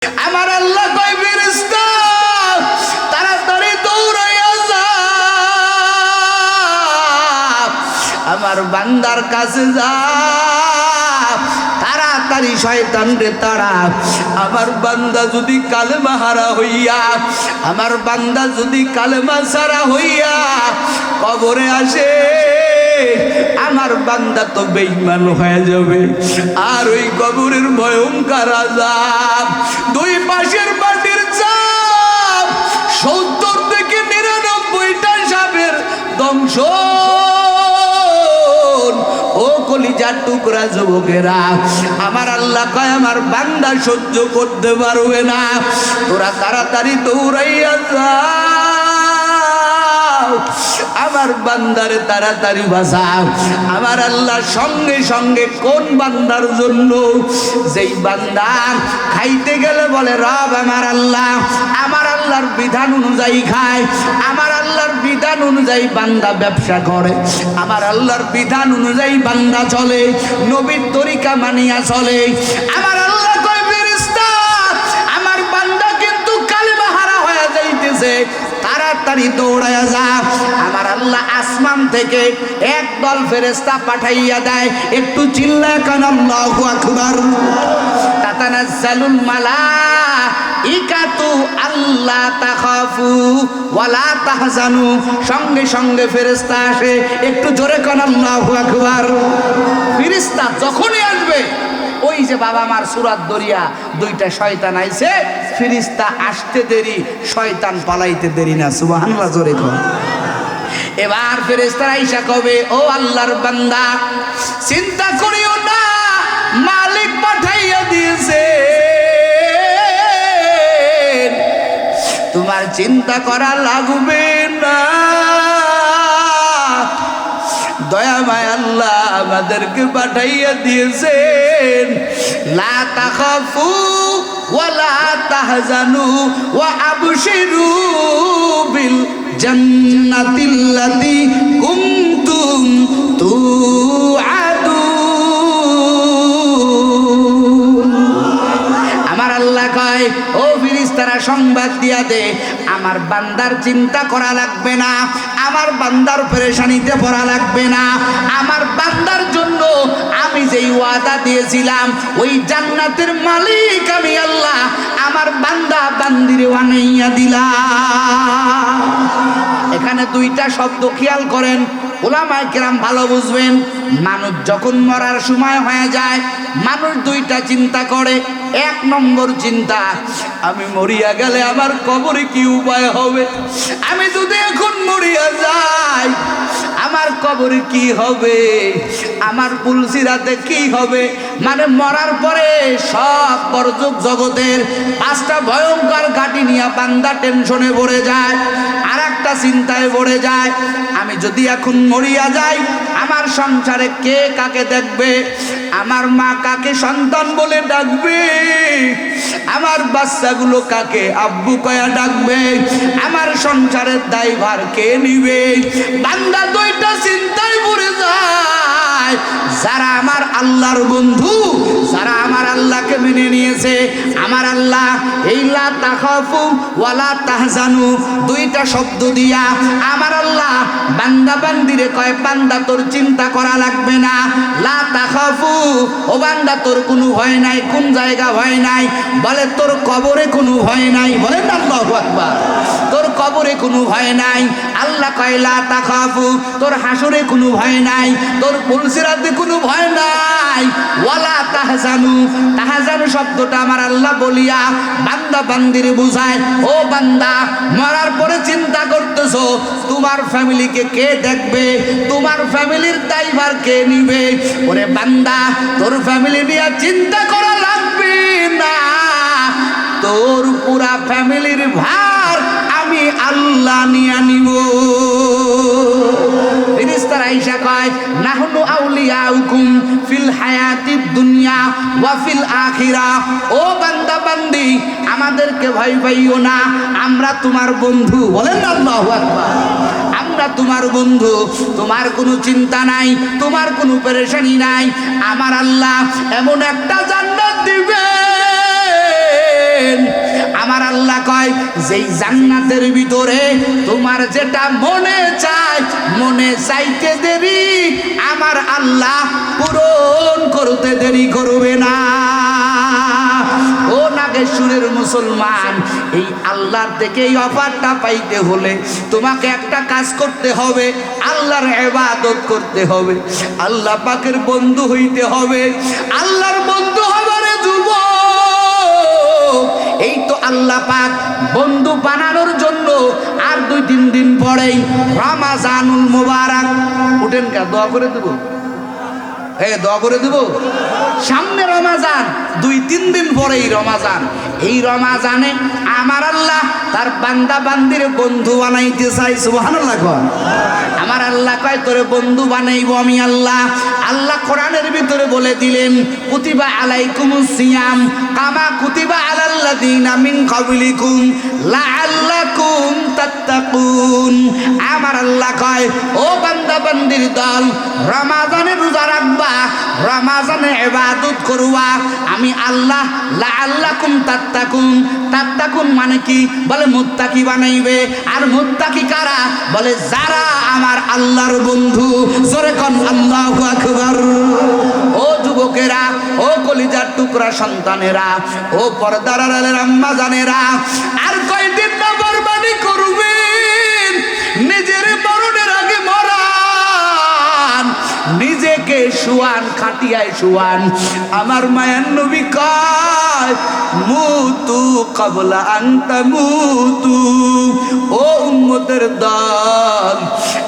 আমার আল্লাহ কয় ফেরেশতা তাড়াতাড়ি দৌড়াইয়া যা, আমার বান্দার কাছে যা, তাড়াতাড়ি শয়তানরে তাড়া। আমার বান্দা যদি কালেমা হারা হইয়া, আমার বান্দা যদি কালেমা ছাড়া হইয়া কবরে আসে, আমার বান্দা তো বেঈমান হয়ে যাবে। আর ওই কবরের ভয়ঙ্কর আযাব, দুই পাশের মাটির চাপ, 70 থেকে 99টা সাপের দংশন। ও কলিজার টুকরা যুবকেরা, আমার আল্লাহ কয় আমার বান্দা সহ্য করতে পারবে না, তোরা তাড়াতাড়ি দৌড়াইয়া যা, আমার বান্দারে তাড়াতাড়ি বাঁচাও। আমার আল্লাহ সঙ্গে সঙ্গে কোন বান্দার জন্য? যেই বান্দা খাইতে গেলে বলে রব আমার আল্লাহ, আমার আল্লাহর বিধান অনুযায়ী খায়, আমার আল্লাহর বিধান অনুযায়ী বান্দা ব্যবসা করে, আমার আল্লাহর বিধান অনুযায়ী বান্দা চলে, নবীর তরিকা মানিয়া চলে। আমার আল্লাহ কয় ফেরেশতা আমার বান্দা কিন্তু কালেমা হারা হয়ে যাইতেছে, তাড়াতাড়ি দৌড়ায়া যা। আমার আল্লাহ আসমান থেকে একদল ফেরেশতা পাঠাইয়া দেয়, একটু চিল্লায় কান আল্লাহু আকবার। তাতানাজ্জালুল মালাইকাতু আল্লা তাখাফু ওয়ালা তাহজানু, সঙ্গে সঙ্গে ফেরেশতা আসে, একটু জোরে কান আল্লাহু আকবার। ফেরেশতা যখনই আসবে, ওই যে বাবা মার সূরাত দরিয়া, দুইটা শয়তান আইছে, ফেরেশতা আসতে দেরি, শয়তান পালাইতে দেরি না। সুবহানাল্লাহ, জোরে কর। এবার ফেরেশতারা আইসা কবে, ও আল্লাহর বান্দা চিন্তা করিও না, মালিক পাঠাইয়া দিয়েছে, তোমার চিন্তা করা লাগবে না। দয়াময় আল্লাহ আমাদেরকে পাঠাইয়া দিয়েছেন, লা তাখাফু ওয়ালা তাহজানু ওয়া আবশিরু বিল জান্নাতিল্লাতী কুনতুম তুআদুন। আমার আল্লাহ কয়, ও ফেরেশতারা সংবাদ দিয়া দে, আমার বান্দার চিন্তা করা লাগবে না, আমার বান্দার পেরেশানিতে পড়া লাগবে না, আমার বান্দার জন্য আমি যেই ওয়াদা দিয়েছিলাম ওই জান্নাতের মালিক আমি আল্লাহ, আমার বান্দা বান্দিরে বানাইয়া দিলাম। এখানে দুইটা শব্দ খেয়াল করেন, উলামায়ে কেরাম ভালো বুঝবেন। মানুষ যখন মরার সময় হয়ে যায়, মানুষ দুইটা চিন্তা করে। এক নম্বর চিন্তা, আমি মরিয়া গেলে আমার কবরে কি উপায় হবে, আমি যদি এখন মরিয়া যাই আমার কবরে কি হবে, আমার পুলসিরাতে কি হবে। মানে মরার পরে সব বরযুগ জগতের 5টা ভয়ঙ্কর ঘাটি নিয়ে বান্দা টেনশনে পড়ে যায়, আর একটা চিন্তায় পড়ে যায়, আমি যদি এখন মরিয়া যাই আমার সংসারে কে কাকে দেখবে, আমার মা কাকে সন্তান বলে ডাকবে, আমার বাচ্চাগুলো কাকে আব্বু কয়া ডাকবে, আমার সংসারের দায়ভার কে নিবে। বান্দা দুইটা চিন্তায় পড়ে যায়। যারা আমার আল্লাহর বন্ধু, যারা আমার আল্লাহকে মেনে নিয়েছে, আমার আল্লাহ এই লা তাখাফু ওয়ালা তাহজানু দুইটা শব্দ দিয়া আমার আল্লাহ বান্দা বান্দিরে কয়, বান্দা তোর চিন্তা করা লাগবে না, লা তাখাফু, ও বান্দা তোর কোনো ভয় নাই। কোন জায়গা ভয় নাই? বলে তোর কবরে কোনো ভয় নাই। বলেন আল্লাহু আকবার। তোর কবরে কোনো ভয় নাই। আল্লাহ কয় লা তাখাফু, তোর হাসরে কোনো ভয় নাই, তোর পুলসিরাতে কোনো ভয় নাই। ওয়ালা তাহজানু, তাহজানু শব্দটা আমার আল্লাহ বলিয়া বান্দা বান্দিরে বুঝায়, ও বান্দা মরার পরে চিন্তা করতেছো তোমার ফ্যামিলিকে কে দেখবে, তোমার ফ্যামিলির দায়ভার কে নিবে। ওরে বান্দা তোর ফ্যামিলি নিয়ে চিন্তা করা লাগবে না, তোর পুরা ফ্যামিলির ভার আমি আল্লাহ নিয়ে নিব। ফেরেশতারা আইসা কয়, নাহনু আউলিয়াউকুম ফিল হায়াতিদ দুনিয়া ওয়া ফিল আখিরাহ। ও বান্দা বান্দি আমাদেরকে ভয় পাইও না, আমরা তোমার বন্ধু। বলেন আল্লাহু আকবার। আমরা তোমার বন্ধু, তোমার কোনো চিন্তা নাই, তোমার কোনো পেরেশানি নাই। আমার আল্লাহ এমন একটা জান্নাত দিবে আমার আল্লাহ কয় যেই জান্নাতের ভিতরে তোমার যেটা মনে চায়, মনে চাইতে দেরি, আমার আল্লাহ পূরণ করতে দেরি করবে না। ও নাগেশ্বরের মুসলমান, এই আল্লাহর থেকে এই অফারটা পাইতে হলে তোমাকে একটা কাজ করতে হবে, আল্লাহর ইবাদত করতে হবে, আল্লাহ পাকের বন্ধু হইতে হবে। আল্লাহর বন্ধু হবারে যুবক, এই তো আল্লাহ পাক বন্ধু বানানোর জন্য আর 2-3 দিন পরেই রমাজানুল মুবারক। উঠেন কা দোয়া করে দেব, দোয়া করে দেব। সামনে রমাজান, 2-3 দিন পরেই রমাজান। এই রমাজানে আমার আল্লাহ তার বান্দা বান্দির বন্ধু বানাইতে চাই। সুবহানাল্লাহ কয়। আমার আল্লাহ কয় তোরে বন্ধু বানাইবো আমি আল্লাহ। আল্লাহ কোরআনের ভিতরে বলে দিলেন কুতিবা আলাইকুমুস সিয়াম কামা কুতিবা আলাল্লাযিনা মিন ক্বাবলিকুম লাআল্লাকুম তাত্তাকুন। আমার আল্লাহ কয় ও বান্দা বান্দির দল, রমাজানে রোজা রাখবা, রমাজানে ইবাদত করবা, আমি আল্লাহ লাআল্লাকুম তাত্তাকুন। তাত্তাকুন মানে কি? বলে মুত্তাকি বানাইবে। আর মুত্তাকি কারা? বলে যারা আমার আল্লাহর বন্ধু। জোরে কোন আল্লাহু আকবার। ও যুবকেরা, ও কলিজার টুকরা সন্তানেরা, ও পর্দার আড়ালের আম্মা জানেরা, আর কয়দিন না বরবাদি করবেন? নিজের মরণের আগে মরান, নিজেকে শুয়ান, খাটিয়ায় শুয়ান। আমার মায়ার নবী কয় মুতু ক্বাবলা আন তামুতু। ও উম্মতের দল,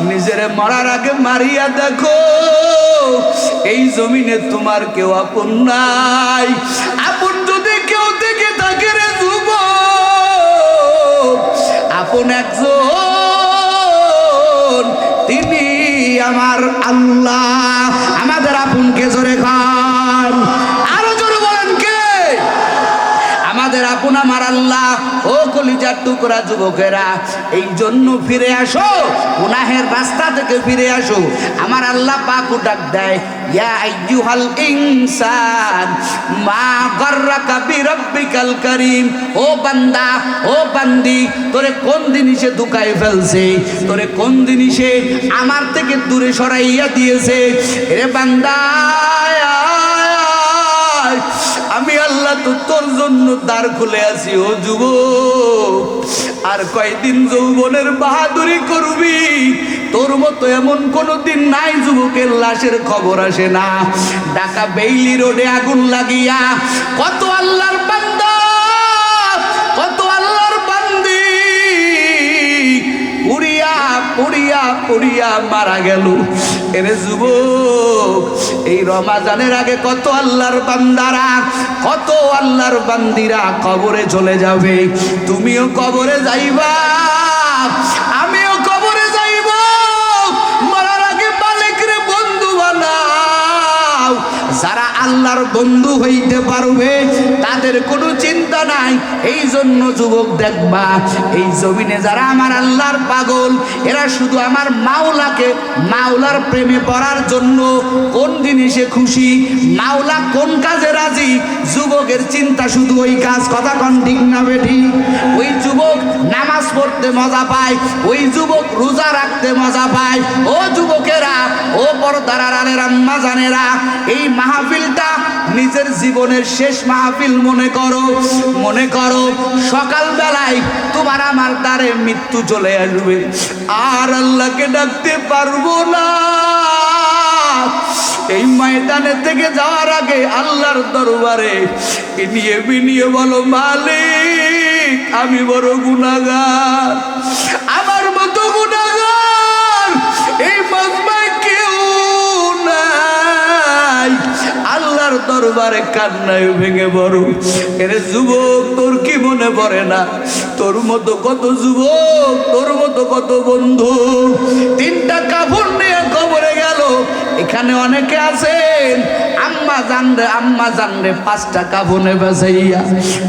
নিজের মরার আগে মারিয়া দেখো, এই জমিনে তোমার কেউ আপন নাই। আপন যদি কেউ থেকে থাকে রে যুবক, আপন একজন, তিনি আমার আল্লাহ। আমাদের আপনকে জোরে খান, আরো জোরে বলেন কে? আমাদের আপন আমার আল্লাহ। ও কলিজার টুকরা যুবকেরা, এই জন্য ফিরে আসো, গুনাহের রাস্তা থেকে ফিরে আসো। আমার আল্লাহ পাক ডাক দেয় ইয়া আইয়ুহাল ইনসান মা গাররাকা বিরাব্বিকাল কারীম। ও বান্দা, ও বান্দি, তোরে কোন জিনিসে ধোঁকায় ফেলছে, তোরে কোন জিনিসে আমার থেকে দূরে সরাইয়া দিয়েছে? রে বান্দা, আমি আল্লাহ তো তোর জন্য দ্বার খুলে আছি। ও যুবক, আর কয়দিন যৌবনের বাহাদুরি করবি? তোর মতো এমন কোনো দিন নাই যুবকের লাশের খবর আসে না। ঢাকা বেইলি রোডে আগুন লাগিয়া কত আল্লাহর বান্দা, কত আল্লাহর বান্দি পুড়িয়া পুড়িয়া পুড়িয়া মারা গেল। এরে যুবক, এই রমাজানের আগে কত আল্লাহর বান্দারা, কত আল্লাহর বান্দিরা কবরে চলে যাবে। তুমিও কবরে যাইবা, আমিও কবরে যাইব। মরার আগে মালিকরে বন্ধু বানাও। যারা আল্লাহর বন্ধু হইতে পারবে তাদের কোনো চিন্তা নাই। এই জন্য যুবক দেখবা, এই জমিনে যারা আমার আল্লাহর পাগল, এরা শুধু আমার মাওলাকে, মাওলার প্রেমে পড়ার জন্য কোন জিনিসে খুশি, মাওলা কোন কাজে রাজি, যুবকের চিন্তা শুধু ওই কাজ। কথা কোন ঠিক না বেঠি? ওই যুবক নামাজ পড়তে মজা পায়, ওই যুবক রোজা রাখতে মজা পায়। ও যুবকেরা, ও পর্দার আড়ালের আম্মা জানেরা, এই মাহফিলটা নিজের জীবনের শেষ মাহফিল মনে করো। মনে করো সকাল বেলায় তোমার আমার দ্বারে মৃত্যু চলে আসবে, আর আল্লাহকে ডাকতে পারবো না। এই ময়দানে থেকে যাওয়ার আগে আল্লাহর দরবারে নিয়ে বিনিয়ে বলো, মালিক আমি বড় গুনাহগার, আমার মতো গুনাহগার এই মাজমায় কেউ নাই। আল্লাহর দরবারে কান্নায় ভেঙে বড়। এরে যুবক, তোর কি মনে পড়ে না? তোর মতো কত যুবক, তোর মতো কত বন্ধু 3টা কাপড় নিয়ে কবরে গেল। এখানে অনেকে আছেন আম্মা জানরে 5টা কাফনে বেচাইয়া,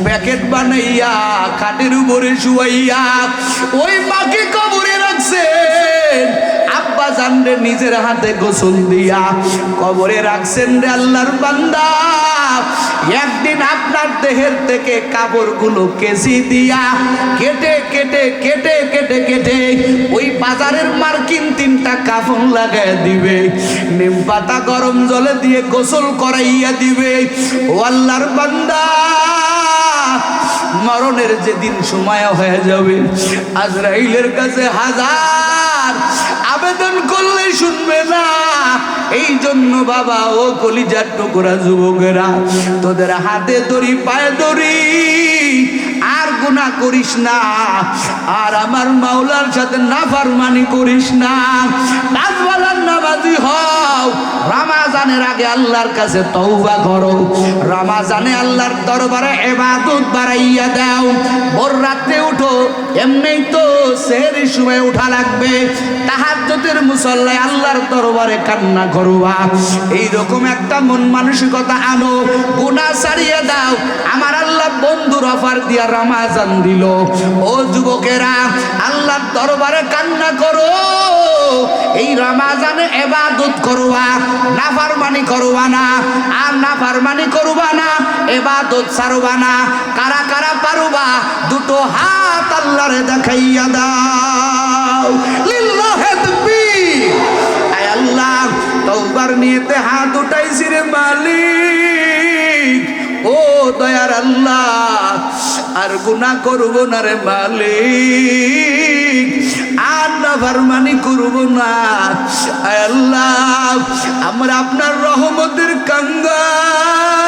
প্যাকেট বানাইয়া খাটের উপরে শুয়াইয়া ওই মাকে কবরে রাখছেন। আব্বা জান রে নিজের হাতে গোসল দিয়া কবরে রাখছেন রে আল্লাহর বান্দা। একদিন আপনার দেহের থেকে কাপড়গুলো কেচি দিয়া কেটে কেটে কেটে কেটে কেটে ওই বাজারের মার্কিন 3টা কাফন লাগাই দিবে, নিম পাতা গরম জলে দিয়ে গোসল করাইয়া দিবে। ও আল্লাহর বান্দা, মরণের যেদিন সময় হয়ে যাবে আজরাইলের কাছে হাজার আবেদন করলে শুনবে না। এই জন্য বাবা ও কলিজার টুকরা যুবকেরা, তোদের হাতে দড়ি পায়ে দড়ি, আর গুনাহ করিস না, আর আমার মাওলার সাথে নাফরমানি করিস না। পাঁচ ওয়াক্তের নামাজি হও, রমজানের আগে আল্লাহর কাছে তওবা করো, রমজানে আল্লাহর দরবারে ইবাদত বাড়াইয়া দাও। ভোর রাতে উঠো, এমনি তো সেহরির সময় উঠা লাগবে, তাহাজ্জুদের মুসল্লায় আল্লাহর দরবারে কান্না করবা। এইরকম একটা মন মানসিকতা আনো, গুনাহ ছাড়িয়ে দাও। আমার আল্লাহ বন্ধুর অফার দিয়া রমজান দিল। ও যুবকেরা, আল্লাহর দরবারে কান্না করো, এই রমজানে ইবাদত করবা, নাফরমানি করবা না, আর নাফরমানি করবা না, ইবাদত ছাড়বা না। কারা কারা পারবা দুটো হাত আল্লাহরে দেখাইয়া দাও। লিল্লাহি তাকবীর। আয় আল্লাহ, তওবার নিয়তে হাত উঠাইছি রে মালিক, ও দয়ার আল্লাহ, আর গুনাহ করব না রে মালিক, আর নাফরমানি করব না। আয় আল্লাহ, আমরা আপনার রহমতের কাঙ্গাল,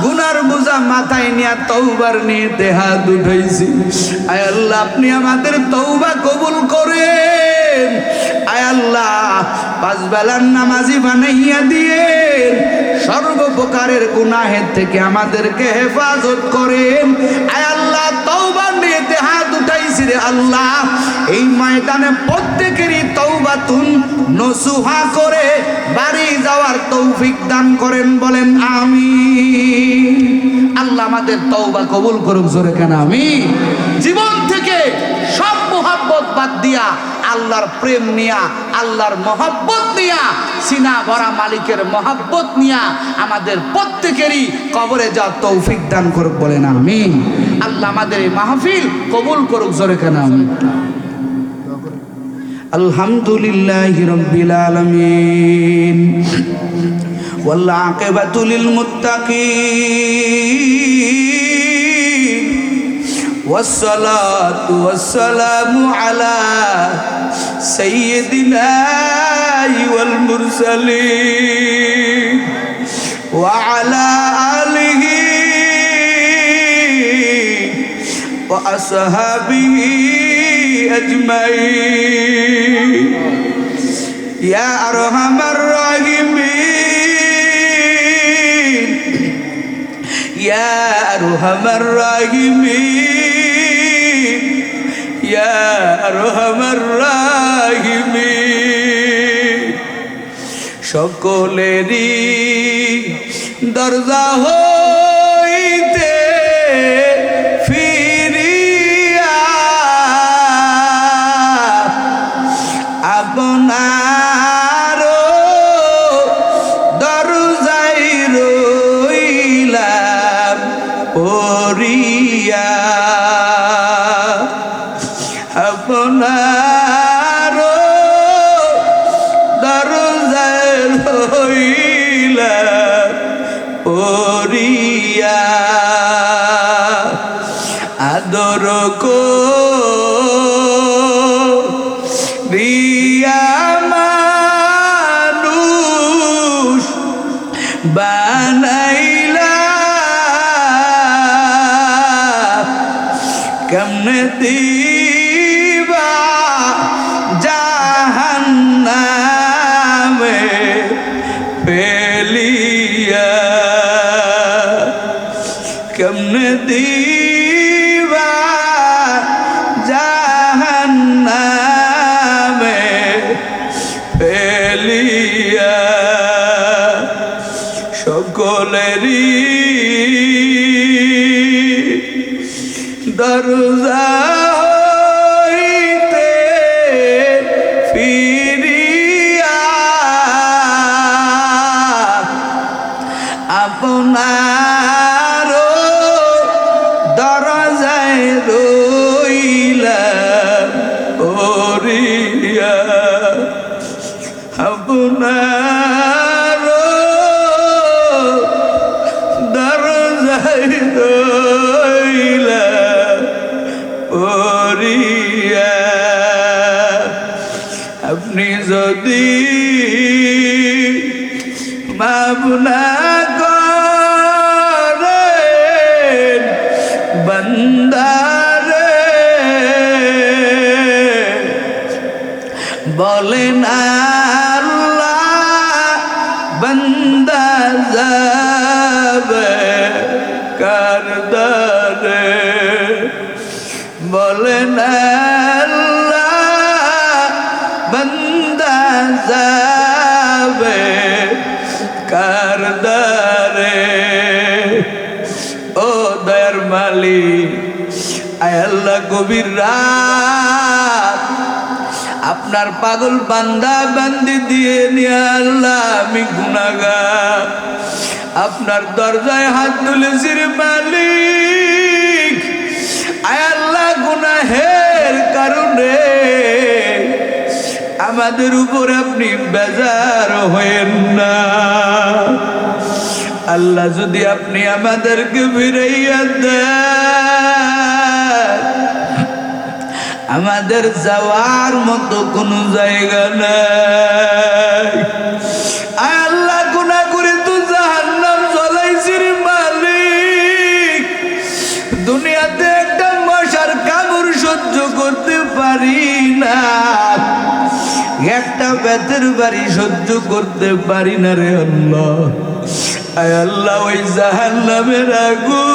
গুনার বোঝা মাথায় নিয়ে তওবার নিয়ে হাত উঠাইছি। আয় আল্লাহ, আপনি আমাদের তওবা কবুল করেন। আয় আল্লাহ, 5 বেলার নামাজি বানাইয়া দিয়ে সর্বপ্রকারের গুনাহের থেকে আমাদেরকে হেফাজত করেন। আয় আল্লাহ, তওবার নিয়ে হাত উঠাইছি রে আল্লাহ, এই ময়দানে প্রত্যেকেরই তওবাতুন নসুহা করে বাড়ি যাওয়ার তৌফিক দান করেন, বলেন আমিন। আল্লাহ আমাদের তওবা কবুল করুক, জোরে কেন আমিন। জীবন থেকে সব মোহাব্বত বাদ দিয়া আল্লাহর প্রেম নিয়া, আল্লাহর মহব্বত নিয়া, সিনা ভরা মালিকের মহব্বত নিয়া আমাদের প্রত্যেকেরই কবরে যাওয়ার তৌফিক দান করুক, বলেন আমিন। আল্লাহ আমাদের এই মাহফিল কবুল করুক, জোরে কেন আমিন। আলহামদুলিল্লাহি রাব্বিল আলামিন ওয়াল আকিবাতু লিল মুত্তাকিন ওয়াসসালাতু ওয়াসসালামু আলা সাইয়্যিদিনা ওয়াল মুরসালিন ওয়া আলা আলিহি ওয়া আসহাবিহি আজমাইন। ইয়া আরহামার রাহিমিন, ইয়া আরহামার রাহিমিন, ইয়া আরহামার রাহিমিন। সকলেরই দরজা হইতে ফিরিয়া আপনার দরজায় রইলাম পড়িয়া, আপনার দরজায় রইলাম পড়িয়া। আদর করিয়া মানুষ বানাইলা, কেমনে দিবা জাহান্নামে ফেলিয়া, কেমনে দিবা জাহান্নামে ফেলিয়া। সকলেরই দরজা হইতে দরজায় রইলাম ওরিয়া আপনার দরজায় রইলাম ওরিয়া আপনি যদি মাফ না করেন বান্দারে বলেন আল্লাহ বান্দা যাবে কার দ্বারে বলেন আল্লাহ বান্দা যাবে কার দ্বারে ও দয়ার মালিক আয় আল্লাহ গভীর রাত আপনার পাগল বান্দা বান্দি দিয়ে নিয়ে আল্লাহ আমি গুনাহগার আপনার দরজায় হাত তুলেছি রে মালিক আয় আল্লাহ গুনাহের কারণে আমাদের উপর আপনি বেজার হয়েন না আল্লাহ যদি আপনি আমাদেরকে ফিরাইয়া দেন আমাদের যাওয়ার মতো কোনো জায়গা নাই আল্লাহ গুনাহ করে তো জাহান্নাম জ্বলাইছি রে মালিক দুনিয়াতে একটা মশার কামড় সহ্য করতে পারি না একটা বেতের বাড়ি সহ্য করতে পারি না রে আল্লাহ আয় আল্লাহ ওই জাহান্নামের আগুন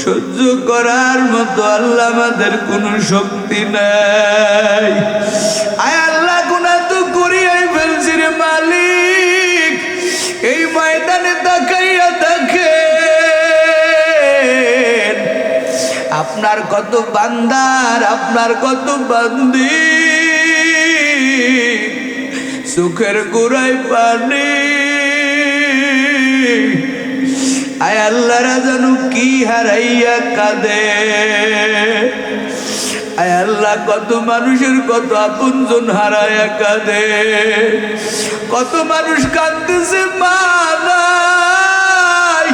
সহ্য করার মতো আল্লাহ আমাদের কোনো শক্তি নাই আয় আল্লাহ গুনাহ তো করিয়াই ফেলছি রে মালিক এই ময়দানে তাকাইয়া দেখেন আপনার কত বান্দার আপনার কত বান্দি সুখের গোড়ায় পানি আয় আল্লাহ রাজানু কি হারাইয়া কাঁদে আয় আল্লাহ কত মানুষের কত আপনজন হারাইয়া কাঁদে কত মানুষ কাঁদতেছে মা নাই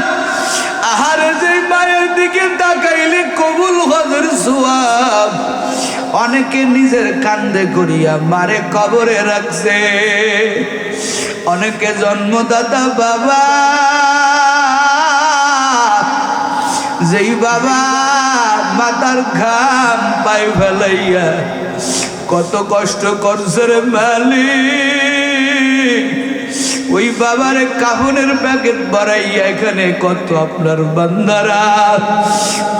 আহারে যে মায়ের দিকে তাকাইলে কবুল হজের সওয়াব অনেকে নিজের কান্দে করিয়া মারে কবরে রাখছে অনেকে জন্মদাতা বাবা যেই বাবা মাতার ঘাম পায়ে ফেলাইয়া কত কষ্ট করছে রে মালিক ওই বাবার কাফনের প্যাকেট বাড়াইয়া এখানে কত আপনার বান্দারা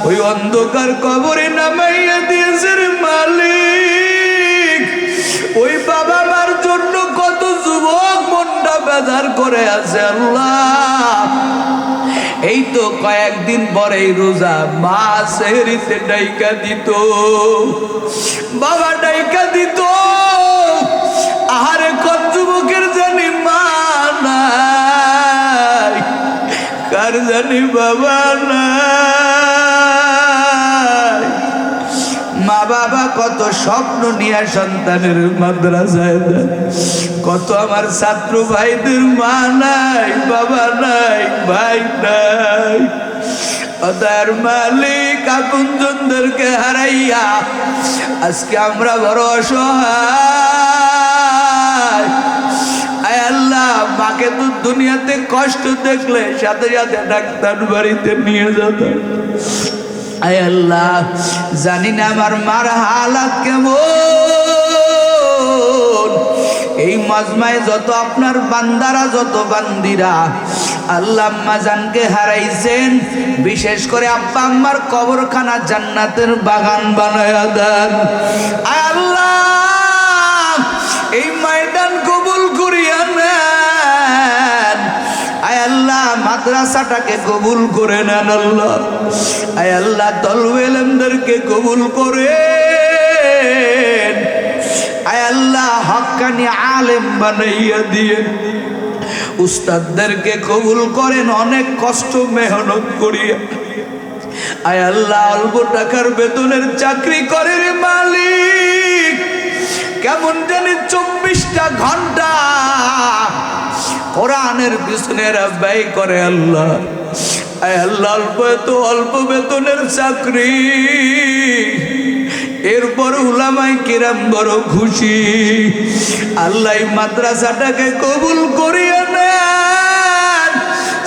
ওই অন্ধকার কবরে নামাইয়া দিয়েছে রে মালিক ওই বাবা মার জন্য কত যুবক মনটা বেজার করে আছে আল্লাহ এই তো কয়েকদিন পরেই রোজা মা সেহরিতে ডাইকা দিত বাবা ডাইকা দিত আহারে কোন যুবকের জানি মা নাই কার জানি বাবা নাই মা বাবা কত স্বপ্ন নিয়ে সন্তানের মাদ্রাসায় দেয় কত আমার ছাত্র ভাইদের মা নাই বাবা নাই ভাই নাই ওদের মালিক আপনজনদেরকে হারাইয়া আজকে আমরা বড় অসহায় আয় আল্লাহ মাকে তো দুনিয়াতে কষ্ট দেখলে সাথে সাথে ডাক্তার বাড়িতে নিয়ে যেত আয় আল্লাহ জানি না আমার মার হালাত কেমন এই মাজমায় যত আপনার বান্দারা যত বান্দিরা আল্লাহ আম্মা জানকে হারাইছেন বিশেষ করে আব্বা আম্মার কবরখানা জান্নাতের বাগান বানায়া দেন আয় আল্লাহ এই ময়দান কবুল করিয়া নেন আয় আল্লাহ মাদ্রাসাটাকে কবুল করে নেন আল্লাহ আয় আল্লাহ তলবে ইলমদেরকে কবুল করেন আয় আল্লাহ হক্কানি আলেম বানাইয়া দিয়ে উস্তাদদেরকে কবুল করেন অনেক কষ্ট মেহনত করিয়া। আয় আল্লাহ, অল্প টাকার বেতনের চাকরি করে রে মালিক, কেমন জানি 24টা ঘন্টা কোরআনের পিছনে ব্যয় করে আল্লাহ। আয় আল্লাহ, অল্প বেতনের চাকরি, এরপর উলামায়ে কেরাম বড় খুশি। আল্লাহ মাদ্রাসাটাকে কবুল করিয়া নেন,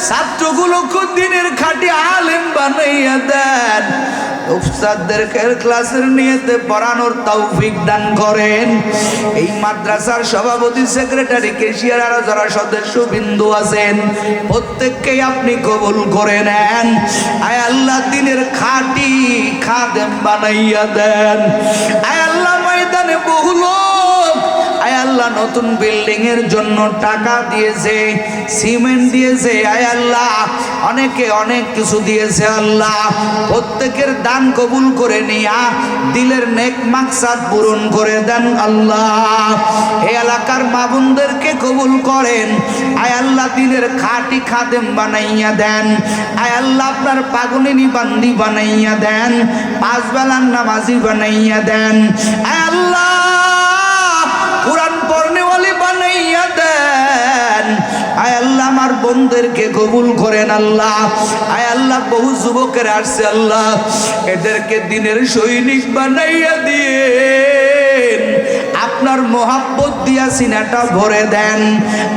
ছাত্রগুলোকে দিনের খাঁটি আলেম বানাইয়া দেন, উস্তাদদেরকে ক্লাসের নিয়েতে পড়ানোর তৌফিক দান করেন। এই মাদ্রাসার সভাপতি, সেক্রেটারি, ক্যাশিয়ার আর যারা সদস্য বিন্দু আছেন প্রত্যেককেই আপনি কবুল করে নেন। আয় আল্লাহ, দিনের খাঁটি খাদেম বানাইয়া দেন। আয় আল্লাহ, ময়দানে বহু লোক আয় আল্লাহ নতুন বিল্ডিং এর জন্য টাকা দিয়েছে, সিমেন্ট দিয়েছে, আয় আল্লাহ অনেকে অনেক কিছু দিয়েছে। আল্লাহ প্রত্যেকের দান কবুল করে নিয়া দিলের নেক মাকসাদ পূরণ করে দেন। আল্লাহ এই এলাকার মা বোনদেরকে কবুল করেন। আয় আল্লাহ, দিনের খাঁটি খাদেম বানাইয়া দেন। আয় আল্লাহ, আপনার পাগলিনী বান্দি বানাইয়া দেন, 5 বেলার নামাজি বানাইয়া দেন। আয় আল্লাহ, কুরআন পড়নেওয়ালি বানাইয়া দেন। আয় আল্লাহ, আমার বোনদেরকে কবুল করেন। আল্লাহ আয় আল্লাহ, বহু যুবকের আসছে আল্লাহ, এদেরকে দিনের সৈনিক বানাইয়া দিয়ে আপনার মোহাব্বত দিয়া সিনাটা ভরে দেন।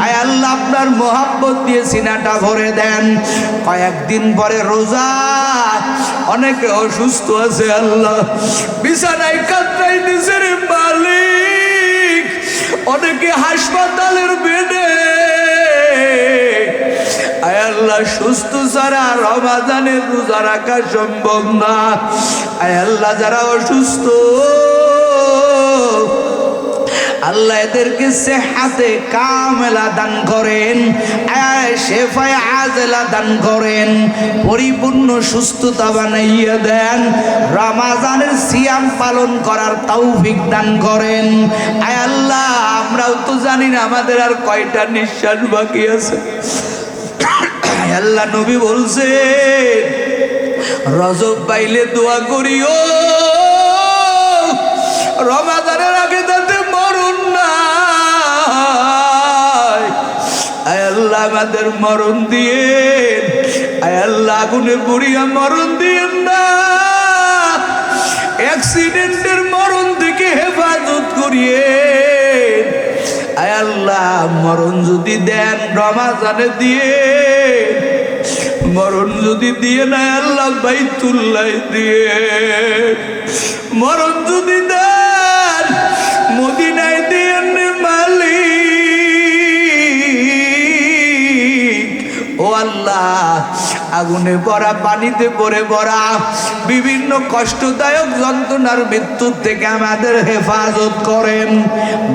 আয় আল্লাহ, আপনার মোহাব্বত দিয়ে সিনাটা ভরে দেন। কয়েকদিন পরে রোজা, অনেকে অসুস্থ আছে আল্লাহ, বিছানায় কাতরাইতেছে রে মালিক, অনেকে হাসপাতালের বেডে। আয় আল্লাহ, সুস্থ ছাড়া রমাদানের রোজা রাখা সম্ভব না। আয় আল্লাহ, যারা অসুস্থ আল্লাহ এদেরকে সেহাতে কামেলা দান করেন, শেফায়ে আজেলা দান করেন, পরিপূর্ণ সুস্থতা বানাইয়া দেন, রমাজানের সিয়াম পালন করার তৌফিক দান করেন। আয় আল্লাহ, আমরাও তো জানি না আমাদের আর কয়টা নিঃশ্বাস বাকি আছে। আয় আল্লাহ, নবী বলছে রজব পাইলে দোয়া করিও, রমাজানের আগে তাতে মরণ নাই। আয় আল্লাহ, আমাদের মরণ দিয়ে, আয় আল্লাহ আগুনে পুড়িয়া মরণ দিয়েন না, অ্যাক্সিডেন্টের মরণ থেকে হেফাজত করিয়ে। আয় আল্লাহ, মরণ যদি দেন রমাজানে দিয়ে, মরণ যদি দিয়ে না আল্লাহ বাইতুল্লাহ দিয়ে, মরণ যদি দেন মদিনায় দিয়েন মালিক। ও আল্লাহ, আগুনে পড়া, পানিতে পড়ে পড়া, বিভিন্ন কষ্টদায়ক যন্ত্রণার মৃত্যুর থেকে আমাদের হেফাজত করেন।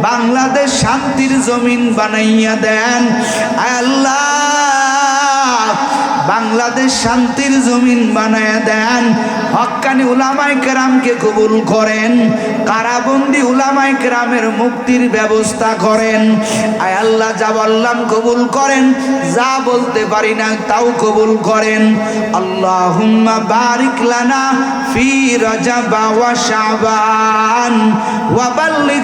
বাংলাদেশ শান্তির জমিন বানাইয়া দেন। আয় আল্লাহ, বাংলাদেশ শান্তির জমিন বানায়া দেন। হক্কানি উলামায়ে কেরামকে কবুল করেন, কারাবন্দি উলামায়ে কেরামের মুক্তির ব্যবস্থা করেন। আয় আল্লাহ, যা বললাম কবুল করেন, যা বলতে পারি না তাও কবুল করেন। আল্লাহুম্মা বারিক লানা ফি রজব ওয়া শাবান ওয়া বাল্লিগ